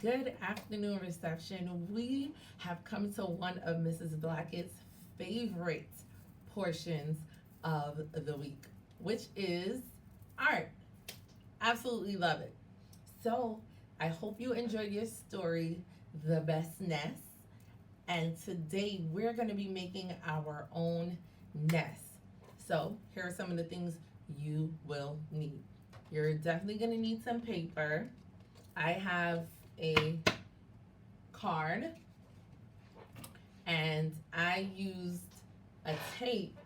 Good afternoon, reception. We have come to one of Mrs. Blackett's favorite portions of the week, which is art. Absolutely love it. So, I hope you enjoyed your story, The Best Nest. And today we're going to be making our own nest. So, here are some of the things you will need. You're definitely going to need some paper. I have a card and I used a tape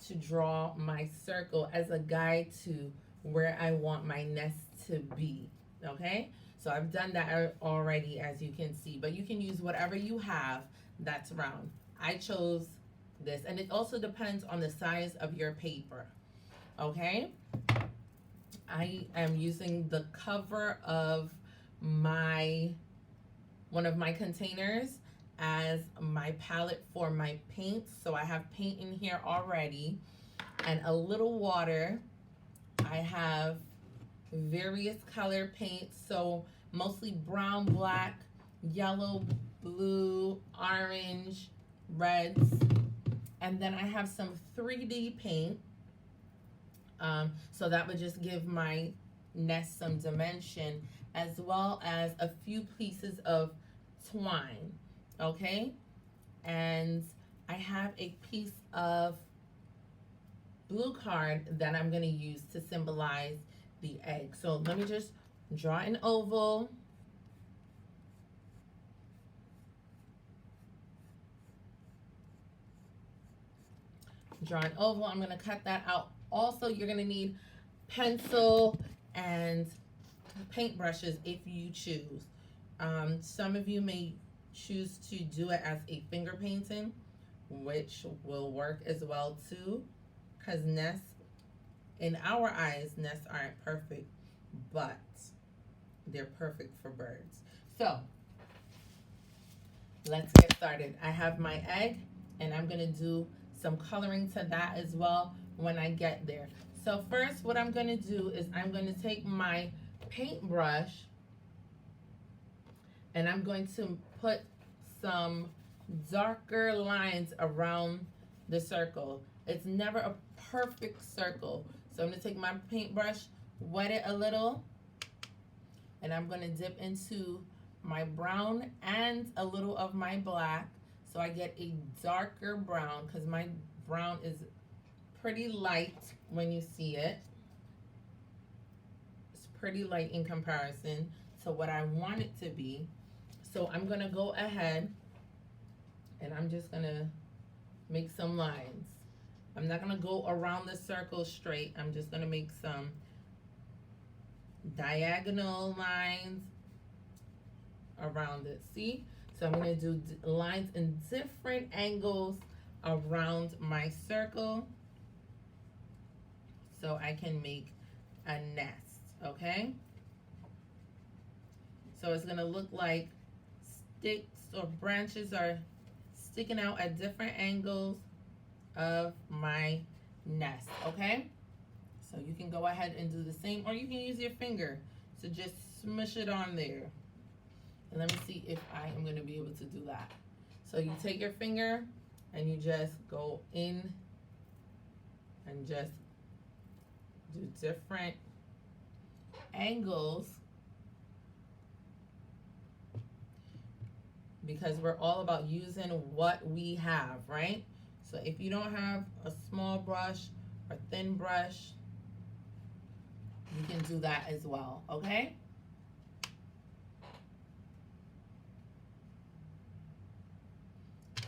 to draw my circle as a guide to where I want my nest to be. Okay, so I've done that already, as you can see, but you can use whatever you have that's round. I chose this, and it also depends on the size of your paper. Okay, I am using the cover of my one of my containers as my palette for my paint. So I have paint in here already and a little water. I have various color paints, so mostly brown, black, yellow, blue, orange, reds. And then I have some 3D paint. So that would just give my nest some dimension, as well as a few pieces of twine. Okay, and I have a piece of blue card that I'm going to use to symbolize the egg. So let me just draw an oval. Draw an oval. I'm going to cut that out. Also, you're going to need pencil and paintbrushes if you choose. Some of you may choose to do it as a finger painting, which will work as well too, because nests, in our eyes, nests aren't perfect, but they're perfect for birds. So let's get started. I have my egg, and I'm gonna do some coloring to that as well when I get there. So first, what I'm gonna do is I'm gonna take my paintbrush and I'm going to put some darker lines around the circle. It's never a perfect circle. So I'm gonna take my paintbrush, wet it a little, and I'm gonna dip into my brown and a little of my black so I get a darker brown, because my brown is pretty light when you see it. It's pretty light in comparison to what I want it to be. So I'm gonna go ahead and I'm just gonna make some lines. I'm not gonna go around the circle straight. I'm just gonna make some diagonal lines around it. See? So I'm gonna do lines in different angles around my circle so I can make a nest, okay? So it's gonna look like sticks or branches are sticking out at different angles of my nest, okay? So you can go ahead and do the same, or you can use your finger to just smush it on there. And let me see if I am gonna be able to do that. So you take your finger and you just go in and just do different angles, because we're all about using what we have, right? So if you don't have a small brush or thin brush, you can do that as well, okay?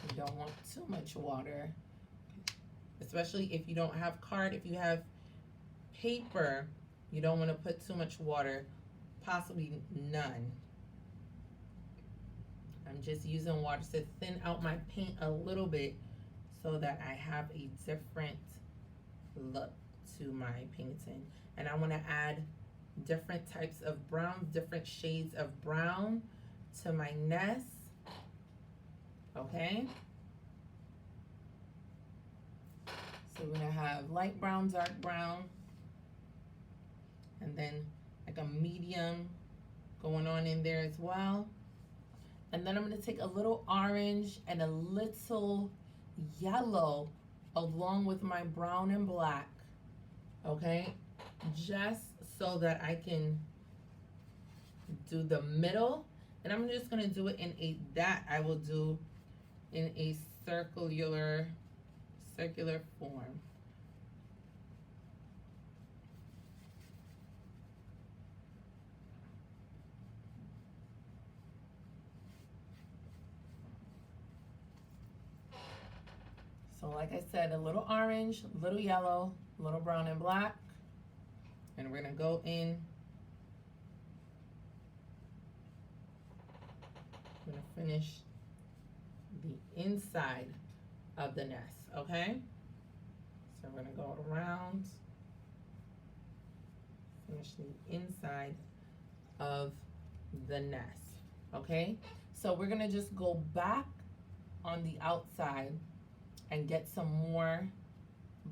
You don't want too much water, especially if you don't have card. If you have paper, you don't want to put too much water, possibly none. I'm just using water to thin out my paint a little bit so that I have a different look to my painting. And I want to add different types of browns, different shades of brown to my nest, okay? So we're gonna have light brown, dark brown, and then like a medium going on in there as well. And then I'm going to take a little orange and a little yellow along with my brown and black, okay? Just so that I can do the middle. And I'm just going to do it in I will do in a circular form. So like I said, a little orange, a little yellow, a little brown and black. And we're gonna go in. I'm gonna finish the inside of the nest, okay? So we're gonna go around, finish the inside of the nest, okay? So we're gonna just go back on the outside and get some more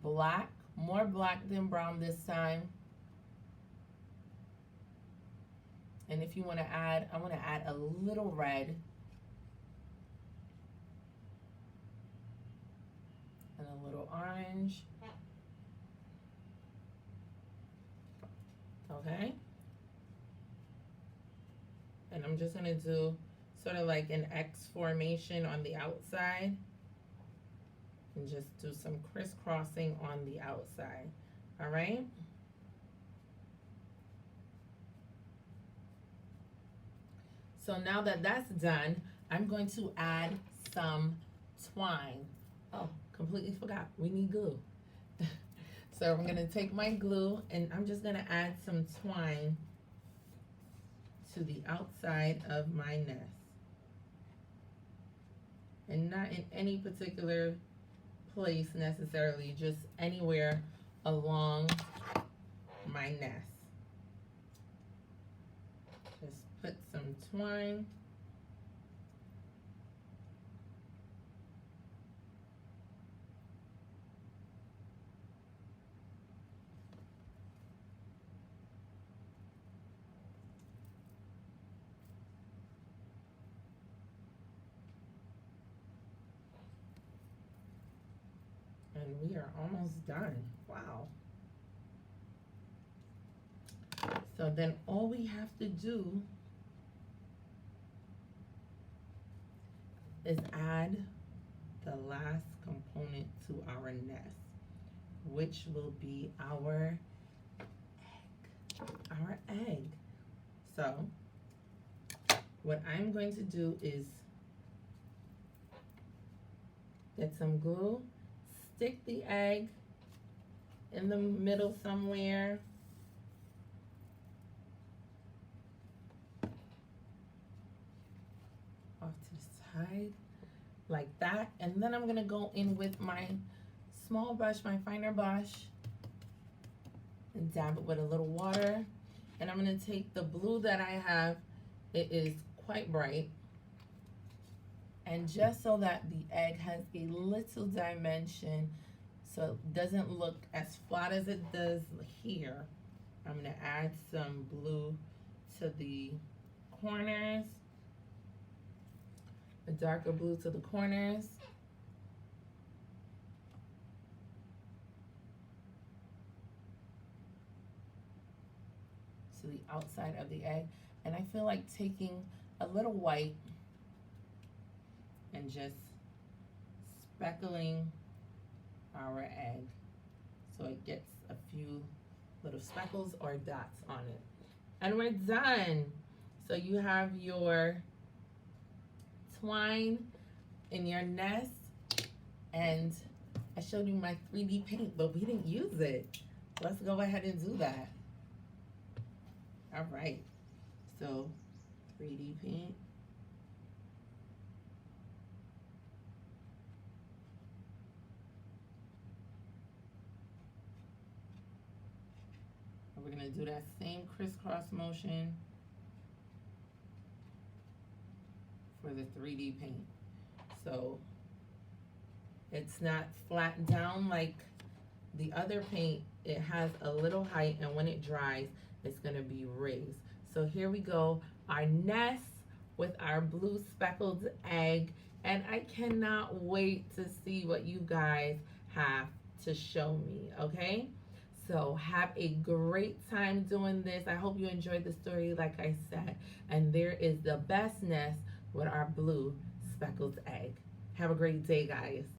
black than brown this time. And if you want to add, I want to add a little red and a little orange. Okay? And I'm just going to do sort of like an X formation on the outside. And just do some crisscrossing on the outside. All right? So now that that's done, I'm going to add some twine. Oh, completely forgot. We need glue. So I'm going to take my glue and I'm just going to add some twine to the outside of my nest. And not in any particular place necessarily, just anywhere along my nest. Just put some twine. And we are almost done. Wow. So then all we have to do is add the last component to our nest, which will be our egg. So what I'm going to do is get some glue, stick the egg in the middle somewhere. Off to the side, like that. And then I'm gonna go in with my small brush, my finer brush, and dab it with a little water. And I'm gonna take the blue that I have, it is quite bright. And just so that the egg has a little dimension, so it doesn't look as flat as it does here, I'm gonna add some blue to the corners, a darker blue to the corners. To the outside of the egg. And I feel like taking a little white and just speckling our egg so it gets a few little speckles or dots on it. And we're done. So you have your twine in your nest, and I showed you my 3D paint, but we didn't use it. Let's go ahead and do that. All right, so 3D paint. We're gonna do that same crisscross motion for the 3D paint. So it's not flat down like the other paint. It has a little height, and when it dries, it's gonna be raised. So here we go. our nest with our blue speckled egg, and I cannot wait to see what you guys have to show me, okay? So have a great time doing this. I hope you enjoyed the story, like I said. And there is the best nest with our blue speckled egg. Have a great day, guys.